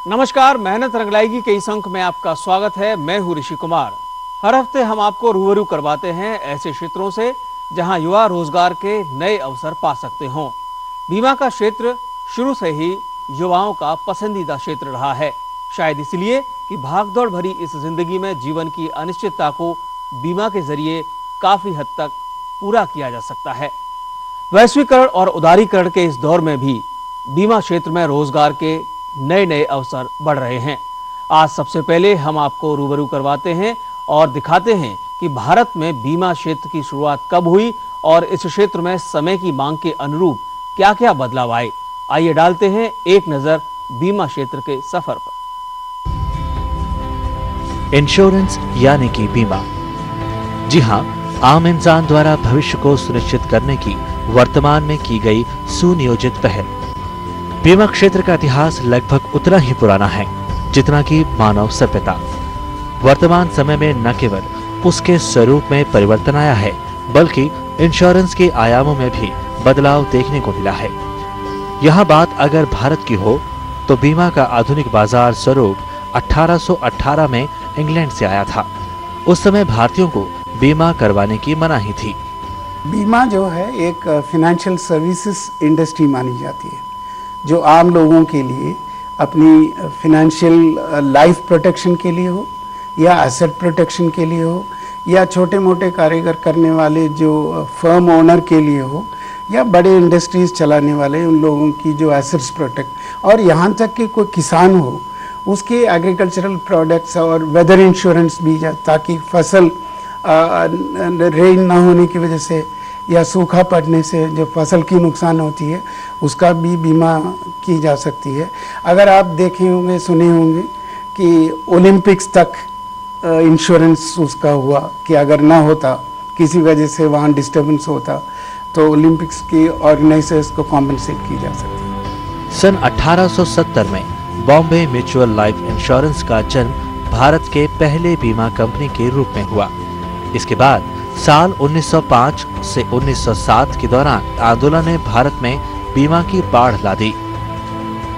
नमस्कार, मेहनत रंग लाएगी के इस अंक में आपका स्वागत है। मैं हूं ऋषि कुमार। हर हफ्ते हम आपको रूबरू करवाते हैं ऐसे क्षेत्रों से जहां युवा रोजगार के नए अवसर पा सकते हों। बीमा का क्षेत्र शुरू से ही युवाओं का पसंदीदा क्षेत्र रहा है, शायद इसलिए कि भागदौड़ भरी इस जिंदगी में जीवन की अनिश्चितता को बीमा के जरिए काफी हद तक पूरा किया जा सकता है। वैश्वीकरण और उदारीकरण के इस दौर में भी बीमा क्षेत्र में रोजगार के नए नए अवसर बढ़ रहे हैं। आज सबसे पहले हम आपको रूबरू करवाते हैं और दिखाते हैं कि भारत में बीमा क्षेत्र की शुरुआत कब हुई और इस क्षेत्र में समय की मांग के अनुरूप क्या क्या बदलाव आए। आइए डालते हैं एक नजर बीमा क्षेत्र के सफर पर। इंश्योरेंस यानी कि बीमा। जी हां, आम इंसान द्वारा भविष्य को सुनिश्चित करने की वर्तमान में की गई सुनियोजित पहल। बीमा क्षेत्र का इतिहास लगभग उतना ही पुराना है जितना कि मानव सभ्यता। वर्तमान समय में न केवल उसके स्वरूप में परिवर्तन आया है, बल्कि इंश्योरेंस के आयामों में भी बदलाव देखने को मिला है। यहाँ बात अगर भारत की हो तो बीमा का आधुनिक बाजार स्वरूप 1818 में इंग्लैंड से आया था। उस समय भारतीयों को बीमा करवाने की मनाही थी। बीमा जो है एक फाइनेंशियल सर्विसेज इंडस्ट्री मानी जाती है, जो आम लोगों के लिए अपनी फाइनेंशियल लाइफ प्रोटेक्शन के लिए हो या एसेट प्रोटेक्शन के लिए हो या छोटे मोटे कारीगर करने वाले जो फर्म ओनर के लिए हो या बड़े इंडस्ट्रीज चलाने वाले उन लोगों की जो एसेट्स प्रोटेक्ट, और यहाँ तक कि कोई किसान हो उसके एग्रीकल्चरल प्रोडक्ट्स और वेदर इंश्योरेंस भी, ताकि फसल रेन ना होने की वजह से या सूखा पड़ने से जो फसल की नुकसान होती है उसका भी बीमा की जा सकती है। अगर आप देखे होंगे, सुने होंगे कि ओलंपिक्स तक इंश्योरेंस उसका हुआ कि अगर ना होता, किसी वजह से वहाँ डिस्टर्बेंस होता, तो ओलंपिक्स की ऑर्गेनाइजर्स को कॉम्पनसेट की जा सकती है। सन 1870 में बॉम्बे म्यूचुअल लाइफ इंश्योरेंस का जन्म भारत के पहले बीमा कंपनी के रूप में हुआ। इसके बाद साल 1905 से 1907 के दौरान आंदोलन ने भारत में बीमा की बाढ़ ला दी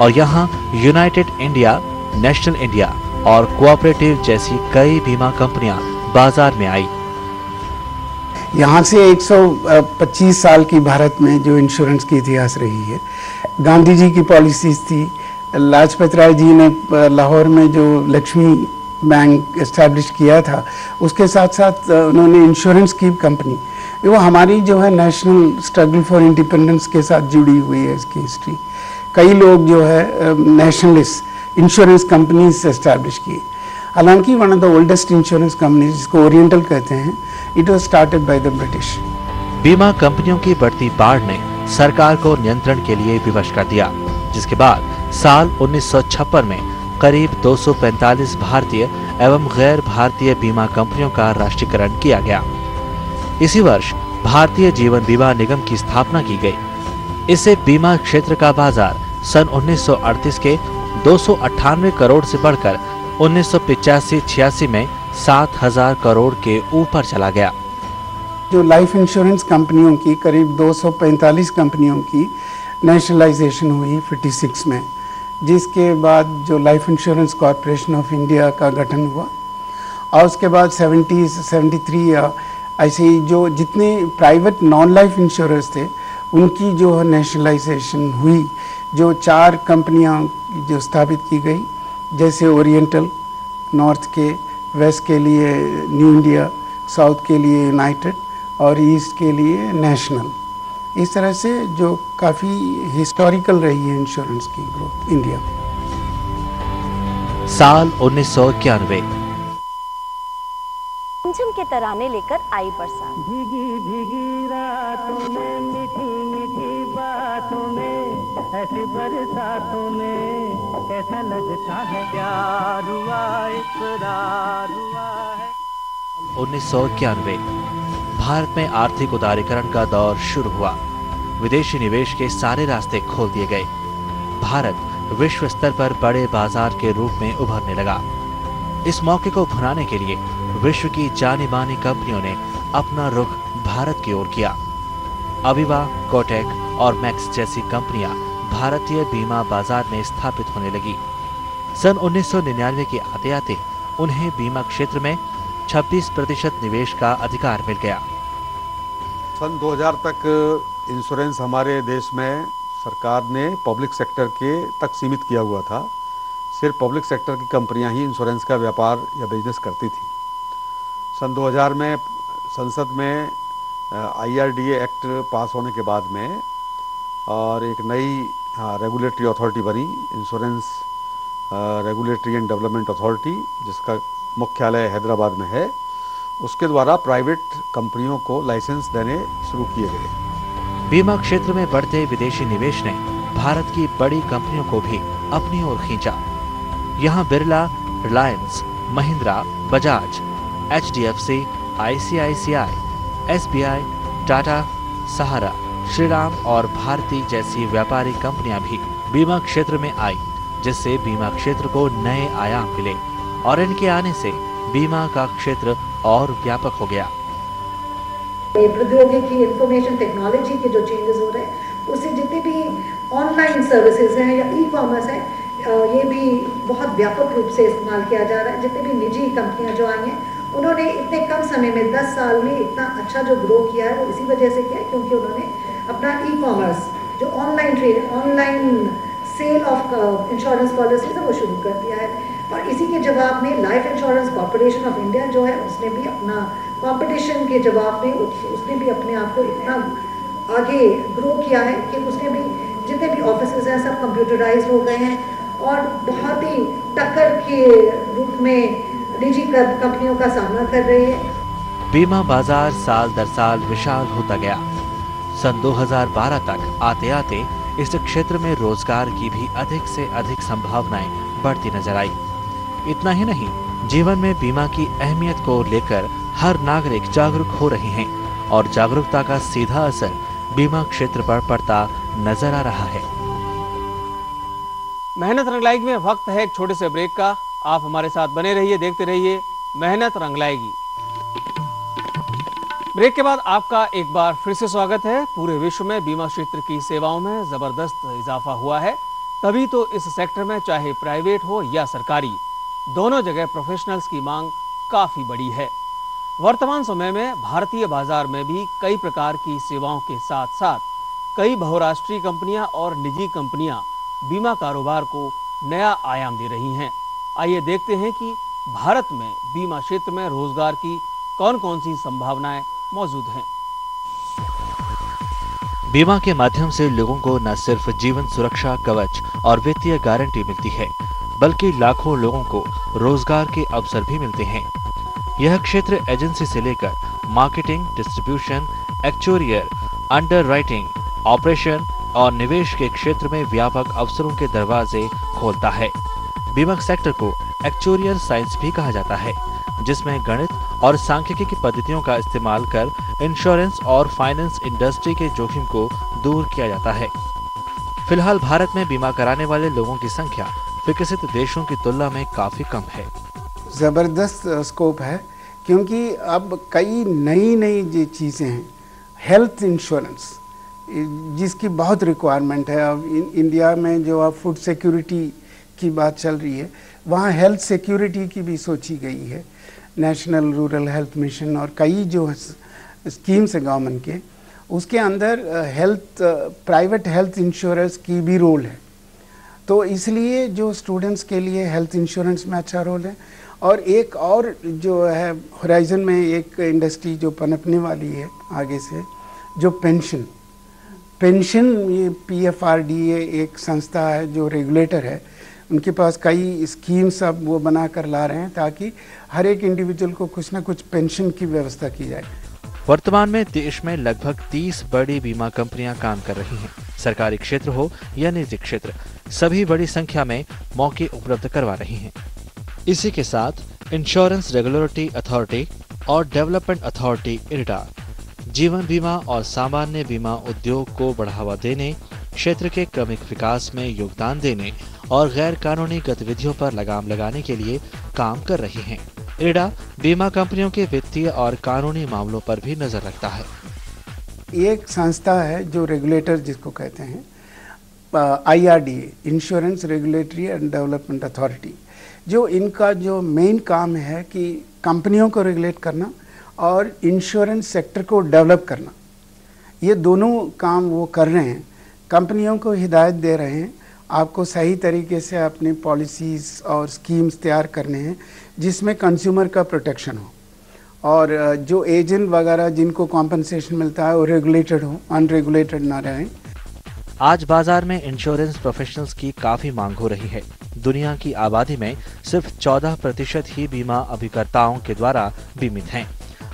और यहाँ यूनाइटेड इंडिया, नेशनल इंडिया और कोऑपरेटिव जैसी कई बीमा कंपनियां बाजार में आई। यहाँ से 125 साल की भारत में जो इंश्योरेंस की इतिहास रही है, गांधी जी की पॉलिसीज थी। लाजपत राय जी ने लाहौर में जो लक्ष्मी बैंक एस्टैब्लिश किया था, उसके साथ साथ उन्होंने इंश्योरेंस की कंपनी, वो हमारी जो है नेशनल स्ट्रगल फॉर इंडिपेंडेंस के साथ जुड़ी हुई है इसकी हिस्ट्री। कई लोग जो है नेशनलिस्ट इंश्योरेंस कंपनीज एस्टैब्लिश की। हालांकि one of the oldest insurance companies, जिसको ओरिएंटल कहते हैं, it was started by the British. बीमा कंपनियों की बढ़ती बाढ़ ने सरकार को नियंत्रण के लिए विवश कर दिया, जिसके बाद साल 1956 में करीब 245 भारतीय एवं गैर भारतीय बीमा कंपनियों का राष्ट्रीयकरण किया गया। इसी वर्ष भारतीय जीवन बीमा निगम की स्थापना की गई। इससे बीमा क्षेत्र का बाजार सन 1938 के 298 करोड़ से बढ़कर 1985-86 में 7000 करोड़ के ऊपर चला गया। जो लाइफ इंश्योरेंस कंपनियों की करीब 245 कंपनियों की नेशनलाइजेशन हुई 56 में, जिसके बाद जो life insurance corporation of India का गठन हुआ, और उसके बाद 73 ऐसे ही जो जितने प्राइवेट नॉन लाइफ इंश्योरेंस थे उनकी जो नेशनलाइजेशन हुई। जो 4 कंपनियां जो स्थापित की गई, जैसे ओरिएंटल नॉर्थ के, वेस्ट के लिए न्यू इंडिया, साउथ के लिए यूनाइटेड और ईस्ट के लिए नेशनल। इस तरह से जो काफ़ी हिस्टोरिकल रही है इंश्योरेंस की ग्रोथ इंडिया में। साल 1991 झमझम के तराने लेकर आई बरसात। भीगी भीगी रातों में, मीठी मीठी बातों में, ऐसी बरसातों में कैसा लगता है, प्यार हुआ इकरार हुआ है। 1991 भारत में आर्थिक उदारीकरण का दौर शुरू हुआ। विदेशी निवेश के सारे रास्ते खोल दिए गए। भारत विश्व स्तर पर बड़े बाजार के रूप में उभरने लगा। इस मौके को भुनाने के लिए विश्व की जानी मानी कंपनियों ने अपना रुख भारत की ओर किया। अविवा, कोटक और मैक्स जैसी कंपनियां भारतीय बीमा बाजार में स्थापित होने लगी। सन 1999 के आते आते उन्हें बीमा क्षेत्र में 26% निवेश का अधिकार मिल गया। सन 2000 तक इंश्योरेंस हमारे देश में सरकार ने पब्लिक सेक्टर के तक सीमित किया हुआ था। सिर्फ पब्लिक सेक्टर की कंपनियां ही इंश्योरेंस का व्यापार या बिजनेस करती थी। सन 2000 में संसद में IRDA एक्ट पास होने के बाद में और एक नई रेगुलेटरी अथॉरिटी बनी, insurance regulatory and development authority, जिसका मुख्यालय हैदराबाद में है। उसके द्वारा प्राइवेट कंपनियों को लाइसेंस देने शुरू किए गए। बीमा क्षेत्र में बढ़ते विदेशी निवेश ने भारत की बड़ी कंपनियों को भी अपनी ओर खींचा। यहाँ Birla, Reliance, Mahindra, Bajaj, HDFC, ICICI, SBI, Tata, सहारा, श्रीराम और भारती जैसी व्यापारिक कंपनियां भी बीमा क्षेत्र में आई, जिससे बीमा क्षेत्र को नए आयाम मिले और इनके आने से बीमा का क्षेत्र और व्यापक हो गया। प्रौद्योगिकी, इंफॉर्मेशन टेक्नोलॉजी के जो चेंजेस हो रहे हैं, उससे जितने भी ऑनलाइन सर्विसेज हैं या ई-कॉमर्स है, ये भी बहुत व्यापक रूप से इस्तेमाल किया जा रहा है। जितने भी निजी कंपनियां जो आई हैं, उन्होंने इतने कम समय में 10 साल में इतना अच्छा जो ग्रो किया है, वो इसी वजह से किया है क्योंकि उन्होंने अपना ई-कॉमर्स जो online trade, online sale of insurance policies है, वो शुरू कर दिया है। और इसी के जवाब में life insurance corporation of India जो है, उसने भी अपना कंपटीशन के जवाब में उसने भी अपने आप को इतना आगे ग्रो किया है कि उसने भी जितने भी ऑफिसेज हैं सब कंप्यूटराइज हो गए हैं और बहुत ही टक्कर के रूप में निजी कंपनियों का सामना कर रही है। बीमा बाजार साल दर साल विशाल होता गया। सन 2012 तक आते आते इस क्षेत्र में रोजगार की भी अधिक से अधिक संभावनाएं बढ़ती नजर आई। इतना ही नहीं, जीवन में बीमा की अहमियत को लेकर हर नागरिक जागरूक हो रहे हैं और जागरूकता का सीधा असर बीमा क्षेत्र पर पड़ता नजर आ रहा है। मेहनत रंग लाएगी में वक्त है एक छोटे से ब्रेक का। आप हमारे साथ बने रहिए, देखते रहिए मेहनत रंग लाएगी। ब्रेक के बाद आपका एक बार फिर से स्वागत है। पूरे विश्व में बीमा क्षेत्र की सेवाओं में जबरदस्त इजाफा हुआ है, तभी तो इस सेक्टर में चाहे प्राइवेट हो या सरकारी, दोनों जगह प्रोफेशनल्स की मांग काफी बड़ी है। वर्तमान समय में भारतीय बाजार में भी कई प्रकार की सेवाओं के साथ साथ कई बहुराष्ट्रीय कंपनियां और निजी कंपनियां बीमा कारोबार को नया आयाम दे रही हैं। आइए देखते हैं कि भारत में बीमा क्षेत्र में रोजगार की कौन कौन सी संभावनाएं मौजूद हैं। बीमा के माध्यम से लोगों को न सिर्फ जीवन सुरक्षा कवच और वित्तीय गारंटी मिलती है, बल्कि लाखों लोगों को रोजगार के अवसर भी मिलते हैं। यह क्षेत्र एजेंसी से लेकर मार्केटिंग, डिस्ट्रीब्यूशन, एक्चुरियर, अंडरराइटिंग, ऑपरेशन और निवेश के क्षेत्र में व्यापक अवसरों के दरवाजे खोलता है। बीमा सेक्टर को एक्चुरियर साइंस भी कहा जाता है, जिसमें गणित और सांख्यिकी की पद्धतियों का इस्तेमाल कर इंश्योरेंस और फाइनेंस इंडस्ट्री के जोखिम को दूर किया जाता है। फिलहाल भारत में बीमा कराने वाले लोगों की संख्या विकसित देशों की तुलना में काफी कम है। ज़बरदस्त स्कोप है क्योंकि अब कई नई नई जो चीज़ें हैं, हेल्थ इंश्योरेंस जिसकी बहुत रिक्वायरमेंट है। अब इंडिया में जो अब फूड सिक्योरिटी की बात चल रही है, वहाँ हेल्थ सिक्योरिटी की भी सोची गई है। नेशनल रूरल हेल्थ मिशन और कई जो स्कीम्स है गवर्नमेंट के, उसके अंदर हेल्थ प्राइवेट हेल्थ इंश्योरेंस की भी रोल है। तो इसलिए जो स्टूडेंट्स के लिए हेल्थ इंश्योरेंस में अच्छा रोल है। और एक और जो है होराइजन में एक इंडस्ट्री जो पनपने वाली है आगे से, जो पेंशन ये PFRDA एक संस्था है जो रेगुलेटर है, उनके पास कई स्कीम्स अब वो बना कर ला रहे हैं ताकि हर एक इंडिविजुअल को कुछ ना कुछ पेंशन की व्यवस्था की जाए। वर्तमान में देश में लगभग 30 बड़ी बीमा कंपनियां काम कर रही हैं। सरकारी क्षेत्र हो या निजी क्षेत्र, सभी बड़ी संख्या में मौके उपलब्ध करवा रही हैं। इसी के साथ इंश्योरेंस रेगुलेटरी अथॉरिटी और डेवलपमेंट अथॉरिटी IRDA जीवन बीमा और सामान्य बीमा उद्योग को बढ़ावा देने, क्षेत्र के क्रमिक विकास में योगदान देने और गैर कानूनी गतिविधियों पर लगाम लगाने के लिए काम कर रही हैं। IRDA बीमा कंपनियों के वित्तीय और कानूनी मामलों पर भी नजर रखता है। एक संस्था है जो रेगुलेटर जिसको कहते हैं, IRDA, insurance regulatory and development authority, जो इनका जो मेन काम है कि कंपनियों को रेगुलेट करना और इंश्योरेंस सेक्टर को डेवलप करना, ये दोनों काम वो कर रहे हैं। कंपनियों को हिदायत दे रहे हैं, आपको सही तरीके से अपनी पॉलिसीज़ और स्कीम्स तैयार करने हैं जिसमें कंज्यूमर का प्रोटेक्शन हो, और जो एजेंट वगैरह जिनको कॉम्पनसेशन मिलता है वो रेगुलेटेड हो, अनरेगुलेटेड ना रहें। आज बाजार में इंश्योरेंस प्रोफेशनल्स की काफी मांग हो रही है। दुनिया की आबादी में सिर्फ 14% ही बीमा अभिकर्ताओं के द्वारा बीमित हैं।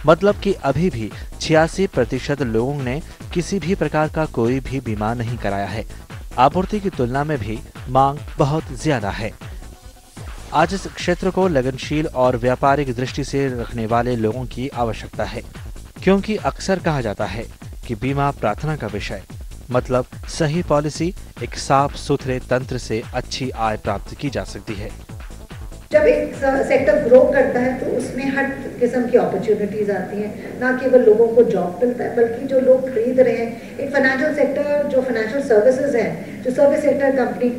मतलब कि अभी भी 86% लोगों ने किसी भी प्रकार का कोई भी बीमा नहीं कराया है। आपूर्ति की तुलना में भी मांग बहुत ज्यादा है। आज इस क्षेत्र को लगनशील और व्यापारिक दृष्टि से रखने वाले लोगों की आवश्यकता है, क्योंकि अक्सर कहा जाता है कि बीमा प्रार्थना का विषय, मतलब सही पॉलिसी एक साफ सुथरे तंत्र से अच्छी आय प्राप्त की जा सकती है। जब एक सेक्टर ग्रो करता है तो उसमें हर किस्म की अपॉर्चुनिटीज आती हैं, ना केवल लोगों को जॉब मिलता है बल्कि जो लोग खरीद रहे हैं, एक फाइनेंशियल सेक्टर जो फाइनेंशियल सर्विसेज है, जो सर्विस सेक्टर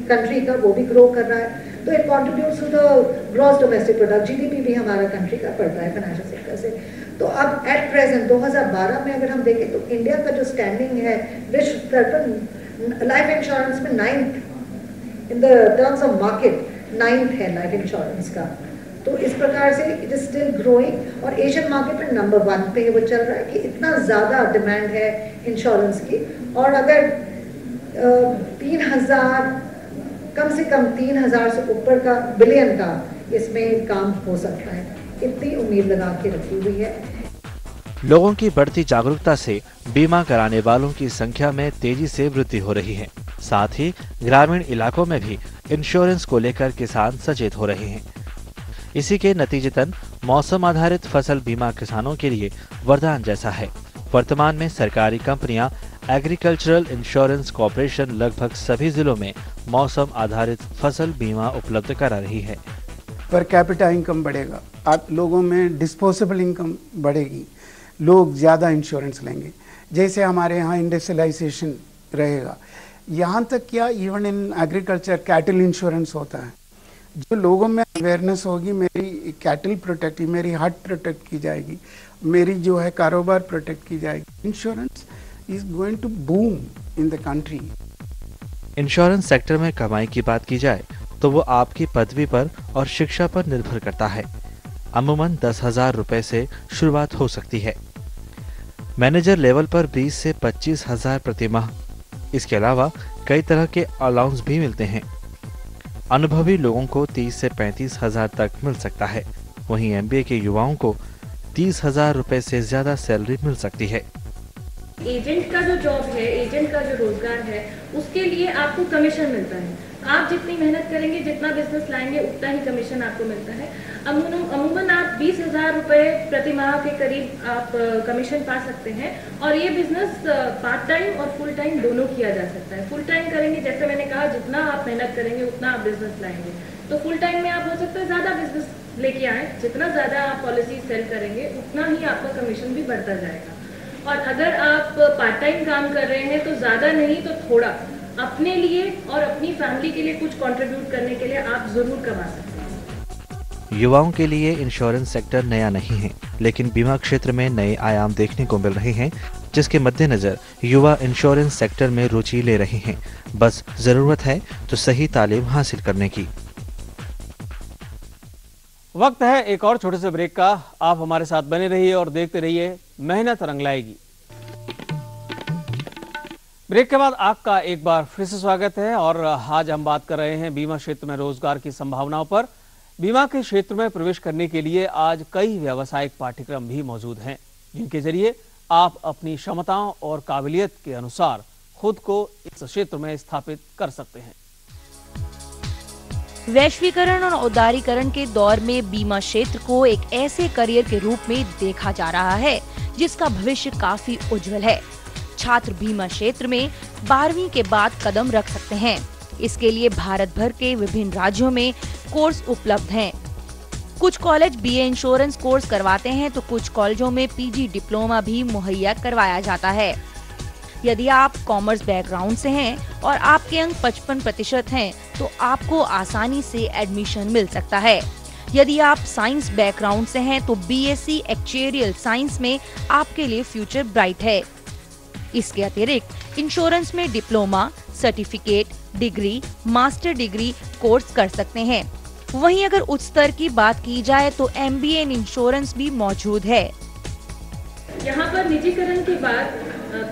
कंट्री का, वो भी ग्रो कर रहा है। तो it contributes to the gross domestic product, GDP भी हमारा कंट्री का बढ़ता है फाइनेंशियल सेक्टर से। तो अब एट प्रेजेंट 2012 में अगर हम देखें तो इंडिया का जो स्टैंडिंग है विश्व स्तर पर लाइफ इंश्योरेंस में 9th in the terms of market, 9th है लाइफ इंश्योरेंस का। तो इस प्रकार से इट इज स्टिल ग्रोइंग, और एशियन मार्केट में नंबर 1 पे वो चल रहा है कि इतना ज़्यादा डिमांड है इंश्योरेंस की। और अगर 3,000 कम से कम 3,000 से ऊपर का बिलियन का इसमें काम हो सकता है, इतनी उम्मीद लगा के रखी हुई है। लोगों की बढ़ती जागरूकता से बीमा कराने वालों की संख्या में तेजी से वृद्धि हो रही है। साथ ही ग्रामीण इलाकों में भी इंश्योरेंस को लेकर किसान सचेत हो रहे हैं। इसी के नतीजतन मौसम आधारित फसल बीमा किसानों के लिए वरदान जैसा है। वर्तमान में सरकारी कंपनियां एग्रीकल्चरल इंश्योरेंस कॉर्पोरेशन लगभग सभी जिलों में मौसम आधारित फसल बीमा उपलब्ध करा रही है। पर कैपिटा इनकम बढ़ेगा, आप लोगों में डिस्पोजेबल इनकम बढ़ेगी, लोग ज़्यादा इंश्योरेंस लेंगे। जैसे हमारे यहाँ इंडस्ट्रियलाइजेशन रहेगा, यहाँ तक क्या even in agriculture cattle insurance होता है। जो लोगों में अवेयरनेस होगी, मेरी कैटल प्रोटेक्ट, मेरी हट प्रोटेक्ट की जाएगी, मेरी जो है कारोबार प्रोटेक्ट की जाएगी। Insurance is going to boom in the country. Insurance sector में कमाई की बात की जाए तो वो आपकी पदवी पर और शिक्षा पर निर्भर करता है। अमूमन 10,000 रुपए से शुरुआत हो सकती है। मैनेजर लेवल पर 20 से 25,000 प्रति माह। इसके अलावा कई तरह के अलाउंस भी मिलते हैं। अनुभवी लोगों को 30 से 35,000 तक मिल सकता है। वहीं MBA के युवाओं को 30,000 रुपए से ज्यादा सैलरी मिल सकती है। एजेंट का जो जॉब है, एजेंट का जो रोजगार है, उसके लिए आपको कमीशन मिलता है। आप जितनी मेहनत करेंगे, जितना बिजनेस लाएंगे, उतना ही कमीशन आपको मिलता है। अमूमन आप 20,000 रुपए प्रति माह के करीब आप कमीशन पा सकते हैं। और ये बिजनेस पार्ट टाइम और फुल टाइम दोनों किया जा सकता है। फुल टाइम करेंगे, जैसे मैंने कहा, जितना आप मेहनत करेंगे उतना आप बिजनेस लाएंगे। तो फुल टाइम में आप हो सकता है ज़्यादा बिजनेस लेके आए, जितना ज़्यादा आप पॉलिसी सेल करेंगे उतना ही आपका कमीशन भी बढ़ता जाएगा। और अगर आप पार्ट टाइम काम कर रहे हैं तो ज़्यादा नहीं तो थोड़ा अपने लिए और अपनी फैमिली के लिए कुछ कंट्रीब्यूट करने के लिए आप जरूर कमा सकते हैं। युवाओं के लिए इंश्योरेंस सेक्टर नया नहीं है, लेकिन बीमा क्षेत्र में नए आयाम देखने को मिल रहे हैं, जिसके मद्देनजर युवा इंश्योरेंस सेक्टर में रुचि ले रहे हैं। बस जरूरत है तो सही तालीम हासिल करने की। वक्त है एक और छोटे से ब्रेक का। आप हमारे साथ बने रहिए और देखते रहिए मेहनत रंग लाएगी। ब्रेक के बाद आपका एक बार फिर से स्वागत है और आज हम बात कर रहे हैं बीमा क्षेत्र में रोजगार की संभावनाओं पर। बीमा के क्षेत्र में प्रवेश करने के लिए आज कई व्यावसायिक पाठ्यक्रम भी मौजूद हैं, जिनके जरिए आप अपनी क्षमताओं और काबिलियत के अनुसार खुद को इस क्षेत्र में स्थापित कर सकते हैं। वैश्वीकरण और उदारीकरण के दौर में बीमा क्षेत्र को एक ऐसे करियर के रूप में देखा जा रहा है जिसका भविष्य काफी उज्जवल है। छात्र बीमा क्षेत्र में 12वीं के बाद कदम रख सकते हैं। इसके लिए भारत भर के विभिन्न राज्यों में कोर्स उपलब्ध हैं। कुछ कॉलेज BA इंश्योरेंस कोर्स करवाते हैं तो कुछ कॉलेजों में PG डिप्लोमा भी मुहैया करवाया जाता है। यदि आप कॉमर्स बैकग्राउंड से हैं और आपके अंक 55% हैं, तो आपको आसानी से एडमिशन मिल सकता है। यदि आप साइंस बैकग्राउंड से हैं तो बीएससी एक्चुएरियल साइंस में आपके लिए फ्यूचर ब्राइट है। इसके अतिरिक्त इंश्योरेंस में diploma, certificate, degree, master degree course कर सकते हैं। वहीं अगर उच्च स्तर की बात की जाए तो एमबीए इन इंश्योरेंस भी मौजूद है। यहाँ पर निजीकरण के बाद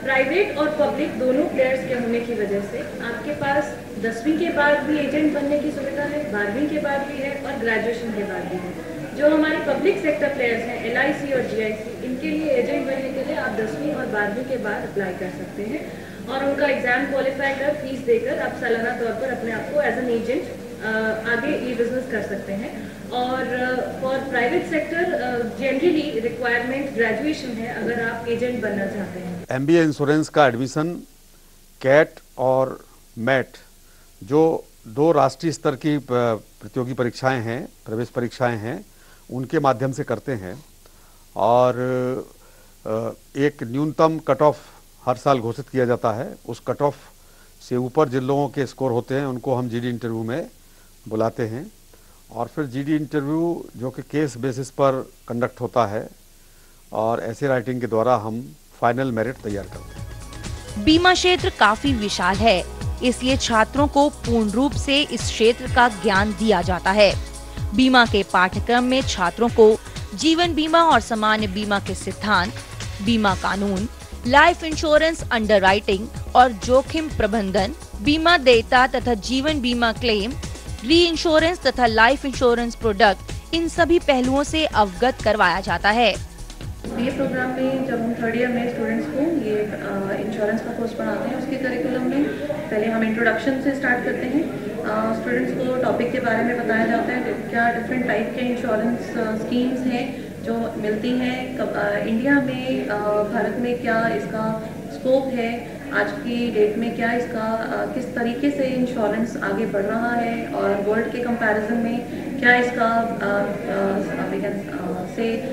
प्राइवेट और पब्लिक दोनों प्लेयर्स के होने की वजह से आपके पास 10वीं के बाद भी एजेंट बनने की सुविधा है, 12वीं के बाद भी है और ग्रेजुएशन के बाद भी है। जो हमारे पब्लिक सेक्टर प्लेयर्स हैं एलआईसी और जीआईसी, इनके लिए एजेंट बनने के लिए आप 10वीं और 12वीं के बाद अप्लाई कर सकते हैं और उनका एग्जाम क्वालिफाई कर फीस देकर आप सालाना तौर पर अपने आप को एज एन एजेंट आगे ये बिजनेस कर सकते हैं। और for private sector generally requirement graduation है अगर आप एजेंट बनना चाहते हैं। एमबीए इंश्योरेंस का एडमिशन कैट और मैट जो 2 राष्ट्रीय स्तर की प्रतियोगी परीक्षाएं हैं, प्रवेश परीक्षाएं हैं, उनके माध्यम से करते हैं और एक न्यूनतम कट ऑफ हर साल घोषित किया जाता है। उस कट ऑफ से ऊपर जिन लोगों के स्कोर होते हैं उनको हम जीडी इंटरव्यू में बुलाते हैं और फिर जीडी इंटरव्यू जो कि केस बेसिस पर कंडक्ट होता है और ऐसे राइटिंग के द्वारा हम फाइनल मेरिट तैयार करते हैं। बीमा क्षेत्र काफी विशाल है, इसलिए छात्रों को पूर्ण रूप से इस क्षेत्र का ज्ञान दिया जाता है। बीमा के पाठ्यक्रम में छात्रों को जीवन बीमा और सामान्य बीमा के सिद्धांत, बीमा कानून, लाइफ इंश्योरेंस अंडरराइटिंग और जोखिम प्रबंधन, बीमा देयता तथा जीवन बीमा क्लेम, री इंश्योरेंस तथा लाइफ इंश्योरेंस प्रोडक्ट, इन सभी पहलुओं से अवगत करवाया जाता है। ये प्रोग्राम में जब हम 3rd ईयर में स्टूडेंट्स को ये इंश्योरेंस का कोर्स पढ़ाते हैं, उसके करिकुलम में पहले हम इंट्रोडक्शन से स्टार्ट करते हैं। स्टूडेंट्स को टॉपिक के बारे में बताया जाता है क्या डिफरेंट टाइप के इंश्योरेंस स्कीम्स हैं जो मिलती हैं इंडिया में, भारत में क्या इसका स्कोप है, आज की डेट में क्या इसका किस तरीके से इंश्योरेंस आगे बढ़ रहा है और वर्ल्ड के कंपैरिजन में क्या इसका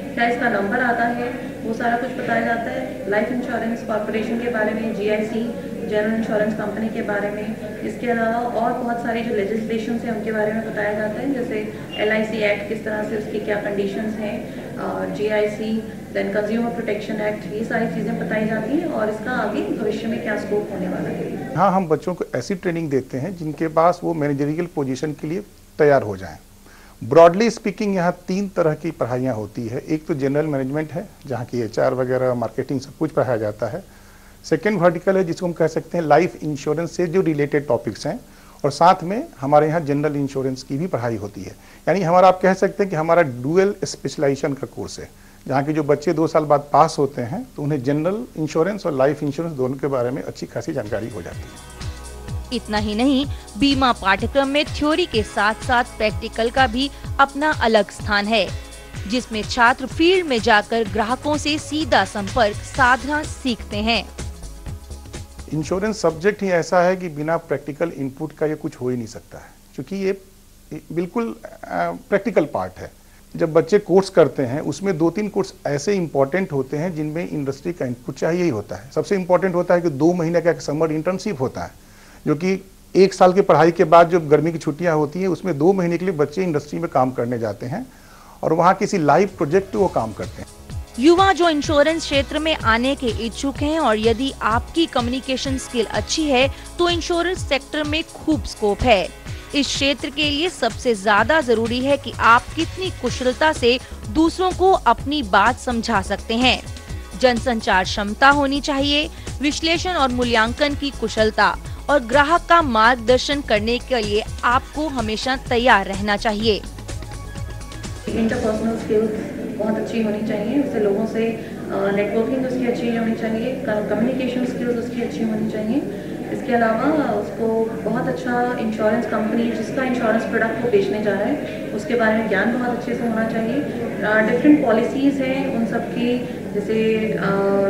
क्या इसका नंबर आता है, वो सारा कुछ बताया जाता है। लाइफ इंश्योरेंस कॉर्पोरेशन के बारे में, जीआईसी जनरल इंश्योरेंस कंपनी के बारे में, इसके अलावा और बहुत सारी जो लेजिस्लेशन है उनके बारे में बताया जाता है, जैसे एलआईसी एक्ट किस तरह से उसकी क्या कंडीशंस हैं, GIC then consumer protection act, ये सारी चीज़ें बताई जाती हैं और इसका आगे भविष्य में क्या स्कोप होने वाला है। हाँ, हम बच्चों को ऐसी ट्रेनिंग देते हैं जिनके पास वो मैनेजरियल पोजीशन के लिए तैयार हो जाएं। ब्रॉडली स्पीकिंग यहाँ 3 तरह की पढ़ाइयाँ होती है। एक तो जनरल मैनेजमेंट है जहाँ की एचआर वगैरह मार्केटिंग सब कुछ पढ़ाया जाता है। सेकेंड वर्टिकल है जिसको हम कह सकते हैं लाइफ इंश्योरेंस से जो रिलेटेड टॉपिक्स हैं, और साथ में हमारे यहाँ जनरल इंश्योरेंस की भी पढ़ाई होती है। यानी हमारा आप कह सकते हैं कि हमारा डुअल स्पेशलाइजेशन का कोर्स है, जहाँ के जो बच्चे 2 साल बाद पास होते हैं तो उन्हें जनरल इंश्योरेंस और लाइफ इंश्योरेंस दोनों के बारे में अच्छी खासी जानकारी हो जाती है। इतना ही नहीं, बीमा पाठ्यक्रम में थ्योरी के साथ साथ प्रैक्टिकल का भी अपना अलग स्थान है, जिसमें छात्र फील्ड में जाकर ग्राहकों से सीधा संपर्क साधना सीखते हैं। इंश्योरेंस सब्जेक्ट ही ऐसा है कि बिना प्रैक्टिकल इनपुट का ये कुछ हो ही नहीं सकता है, क्योंकि ये बिल्कुल प्रैक्टिकल पार्ट है। जब बच्चे कोर्स करते हैं उसमें 2-3 कोर्स ऐसे इंपॉर्टेंट होते हैं जिनमें इंडस्ट्री का इनपुट चाहिए ही होता है। सबसे इंपॉर्टेंट होता है कि 2 महीने का एक समर इंटर्नशिप होता है, जो कि 1 साल की पढ़ाई के बाद जो गर्मी की छुट्टियां होती हैं उसमें 2 महीने के लिए बच्चे इंडस्ट्री में काम करने जाते हैं और वहाँ किसी लाइव प्रोजेक्ट पे वो काम करते हैं। युवा जो इंश्योरेंस क्षेत्र में आने के इच्छुक हैं और यदि आपकी कम्युनिकेशन स्किल अच्छी है तो इंश्योरेंस सेक्टर में खूब स्कोप है। इस क्षेत्र के लिए सबसे ज्यादा जरूरी है कि आप कितनी कुशलता से दूसरों को अपनी बात समझा सकते हैं। जनसंचार क्षमता होनी चाहिए, विश्लेषण और मूल्यांकन की कुशलता और ग्राहक का मार्गदर्शन करने के लिए आपको हमेशा तैयार रहना चाहिए। इंटरपर्सनल स्किल्स बहुत अच्छी होनी चाहिए, उससे लोगों से नेटवर्किंग उसकी अच्छी होनी चाहिए, कम्युनिकेशन स्किल्स उसकी अच्छी होनी चाहिए। इसके अलावा उसको बहुत अच्छा इंश्योरेंस कंपनी जिसका इंश्योरेंस प्रोडक्ट वो बेचने जा रहा है उसके बारे में ज्ञान बहुत अच्छे से होना चाहिए। डिफरेंट पॉलिसीज़ हैं उन सब की, जैसे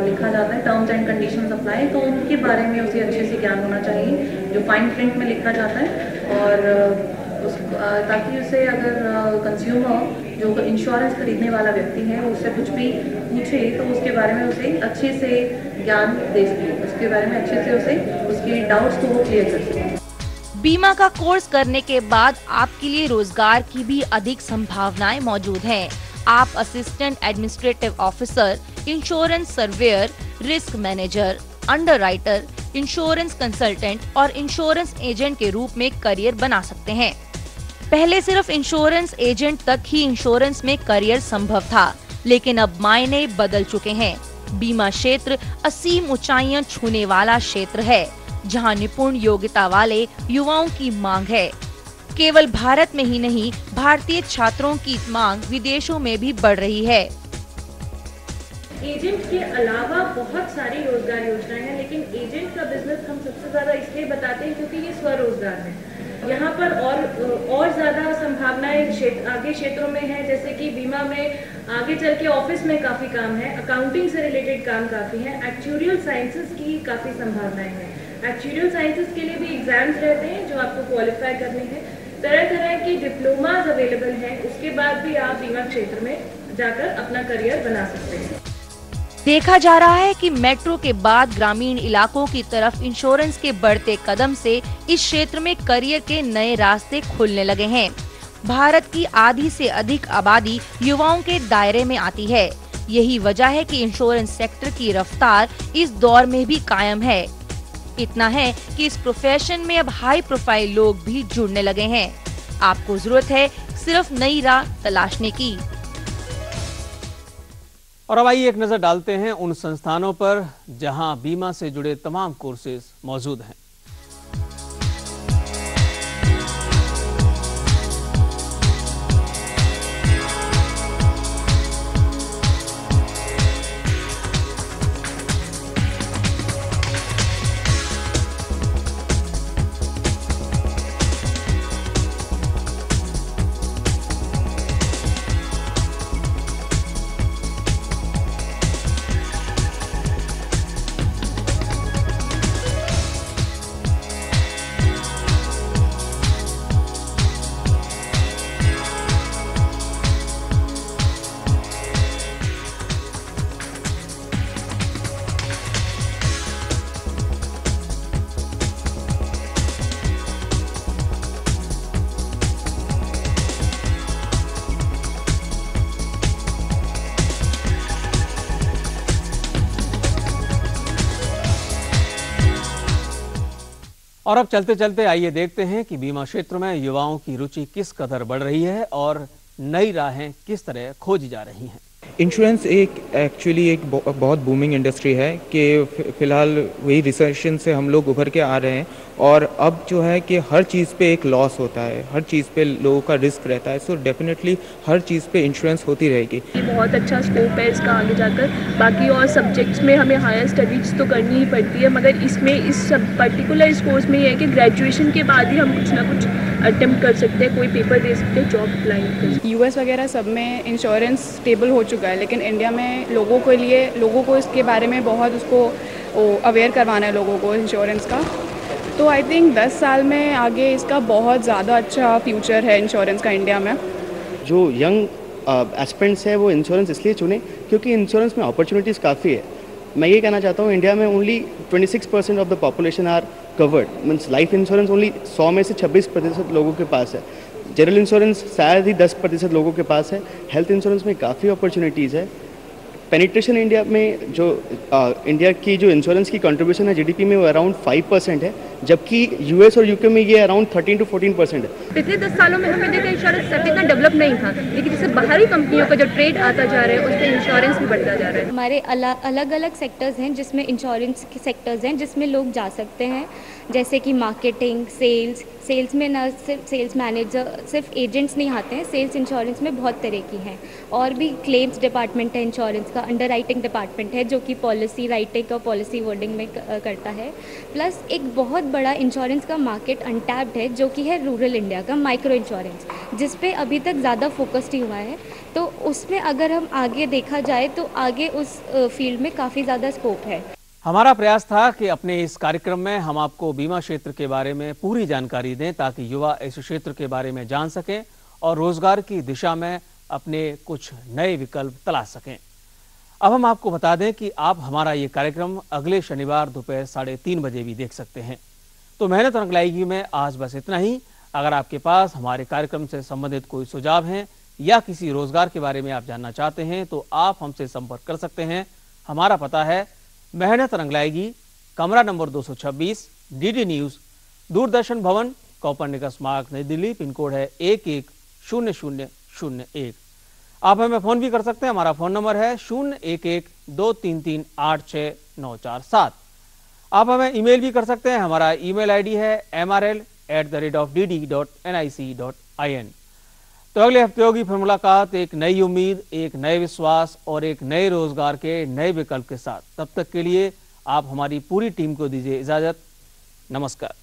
लिखा जाता है टर्म्स एंड कंडीशंस अप्लाई, तो उनके बारे में उसे अच्छे से ज्ञान होना चाहिए जो फाइन प्रिंट में लिखा जाता है, और ताकि उसे अगर कंज्यूमर जो इंश्योरेंस खरीदने वाला व्यक्ति है वो उससे कुछ भी पूछे तो उसके बारे में उसे अच्छे से ज्ञान दे सके, उसके बारे में अच्छे से उसे उसके डाउट्स को वो क्लियर कर सके। बीमा का कोर्स करने के बाद आपके लिए रोजगार की भी अधिक संभावनाएं मौजूद हैं। आप assistant administrative officer, insurance surveyor, risk manager, underwriter, insurance consultant और इंश्योरेंस एजेंट के रूप में करियर बना सकते हैं। पहले सिर्फ इंश्योरेंस एजेंट तक ही इंश्योरेंस में करियर संभव था, लेकिन अब मायने बदल चुके हैं। बीमा क्षेत्र असीम ऊंचाइयां छूने वाला क्षेत्र है, जहां निपुण योग्यता वाले युवाओं की मांग है। केवल भारत में ही नहीं, भारतीय छात्रों की मांग विदेशों में भी बढ़ रही है। एजेंट के अलावा बहुत सारी रोजगार योजनाएं हैं, लेकिन एजेंट का बिजनेस हम सबसे ज्यादा इसलिए बताते हैं क्योंकि ये स्वरोजगार है। यहाँ पर और ज्यादा संभावनाएं आगे क्षेत्रों में है, जैसे कि बीमा में आगे चल के ऑफिस में काफी काम है, अकाउंटिंग से रिलेटेड काम काफी है, एक्चुरियल साइंसेस की काफी संभावनाएं हैं। एक्चुरियल साइंसेस के लिए भी एग्जाम्स रहते हैं जो आपको क्वालिफाई करने हैं। तरह तरह की डिप्लोमाज अवेलेबल हैं, उसके बाद भी आप बीमा क्षेत्र में जाकर अपना करियर बना सकते हैं। देखा जा रहा है कि मेट्रो के बाद ग्रामीण इलाकों की तरफ इंश्योरेंस के बढ़ते कदम से इस क्षेत्र में करियर के नए रास्ते खुलने लगे हैं। भारत की आधी से अधिक आबादी युवाओं के दायरे में आती है। यही वजह है कि इंश्योरेंस सेक्टर की रफ्तार इस दौर में भी कायम है। इतना है कि इस प्रोफेशन में अब हाई प्रोफाइल लोग भी जुड़ने लगे हैं। आपको जरूरत है सिर्फ नई राह तलाशने की। और अब आइए एक नजर डालते हैं उन संस्थानों पर जहां बीमा से जुड़े तमाम कोर्सेज मौजूद हैं। और अब चलते चलते आइए देखते हैं कि बीमा क्षेत्र में युवाओं की रुचि किस कदर बढ़ रही है और नई राहें किस तरह खोजी जा रही हैं। इंश्योरेंस एक्चुअली एक बहुत बूमिंग इंडस्ट्री है कि फ़िलहाल वही रिसेशन से हम लोग उभर के आ रहे हैं और अब जो है कि हर चीज़ पे एक लॉस होता है, हर चीज़ पे लोगों का रिस्क रहता है। सो डेफिनेटली हर चीज़ पे इंश्योरेंस होती रहेगी। बहुत अच्छा स्कोप है इसका आगे जाकर। बाकी और सब्जेक्ट्स में हमें हायर स्टडीज़ तो करनी ही पड़ती है, मगर इसमें इस सब पर्टिकुलर इस कोर्स में ये है कि ग्रेजुएशन के बाद ही हम कुछ ना कुछ अटेम्प्ट कर सकते हैं, कोई पेपर दे सकते हैं, जॉब अप्लाई कर सकते हैं। यूएस वगैरह सब में इंश्योरेंस स्टेबल हो चुका है, लेकिन इंडिया में लोगों को इसके बारे में बहुत उसको अवेयर करवाना है लोगों को इंश्योरेंस का। तो आई थिंक 10 साल में आगे इसका बहुत ज़्यादा अच्छा फ्यूचर है इंश्योरेंस का इंडिया में। जो यंग एस्पिरेंट्स है वो इंश्योरेंस इसलिए चुने क्योंकि इंश्योरेंस में अपॉर्चुनिटीज़ काफ़ी है। मैं ये कहना चाहता हूँ इंडिया में only 26% of the population are covered, means life insurance only 100 में से 26% लोगों के पास है। जनरल इंश्योरेंस शायद ही 10% लोगों के पास है। हेल्थ इंश्योरेंस में काफ़ी अपॉर्चुनिटीज़ है। पेनिट्रेशन इंडिया में जो इंडिया की जो इंश्योरेंस की कंट्रीब्यूशन है जीडीपी में वो अराउंड 5% है, जबकि यूएस और यूके में ये अराउंड 13 to 14% है। पिछले 10 सालों में हमें देखा इंश्योरेंस सेक्टर इतना डेवलप नहीं था, लेकिन जैसे बाहरी कंपनियों का जो ट्रेड आता जा रहा है उस पर इंश्योरेंस भी बढ़ता जा रहा है। हमारे अलग अलग सेक्टर्स हैं जिसमें इंश्योरेंस के सेक्टर्स हैं जिसमें लोग जा सकते हैं, जैसे कि मार्केटिंग, सेल्स में न सिर्फ सेल्स मैनेजर, सिर्फ एजेंट्स नहीं आते हैं। सेल्स इंश्योरेंस में बहुत तरह की हैं और भी क्लेम्स डिपार्टमेंट है इंश्योरेंस का, अंडर राइटिंग डिपार्टमेंट है जो कि पॉलिसी राइटिंग और पॉलिसी वर्डिंग में करता है। प्लस एक बहुत बड़ा इंश्योरेंस का मार्केट अनटैप्ड है जो कि है रूरल इंडिया का माइक्रो इंश्योरेंस, जिस पे अभी तक ज़्यादा फोकस्ड ही हुआ है। तो उसमें अगर हम आगे देखा जाए तो आगे उस फील्ड में काफ़ी ज़्यादा स्कोप है। हमारा प्रयास था कि अपने इस कार्यक्रम में हम आपको बीमा क्षेत्र के बारे में पूरी जानकारी दें ताकि युवा इस क्षेत्र के बारे में जान सकें और रोजगार की दिशा में अपने कुछ नए विकल्प तलाश सकें। अब हम आपको बता दें कि आप हमारा ये कार्यक्रम अगले शनिवार दोपहर 3:30 बजे भी देख सकते हैं। तो मेहनत रंग लाएगी में आज बस इतना ही। अगर आपके पास हमारे कार्यक्रम से संबंधित कोई सुझाव हैं या किसी रोजगार के बारे में आप जानना चाहते हैं तो आप हमसे संपर्क कर सकते हैं। हमारा पता है मेहनत रंग लाएगी, कमरा नंबर 226, डीडी न्यूज, दूरदर्शन भवन, कोपरनिकस मार्ग, नई दिल्ली। पिन कोड है 110001। आप हमें फोन भी कर सकते हैं। हमारा फोन नंबर है 0112338697। आप हमें ईमेल भी कर सकते हैं। हमारा ईमेल आईडी है mrl@dd.nic.in। तो अगले हफ्ते होगी फिर मुलाकात एक नई उम्मीद, एक नए विश्वास और एक नए रोजगार के नए विकल्प के साथ। तब तक के लिए आप हमारी पूरी टीम को दीजिए इजाजत। नमस्कार।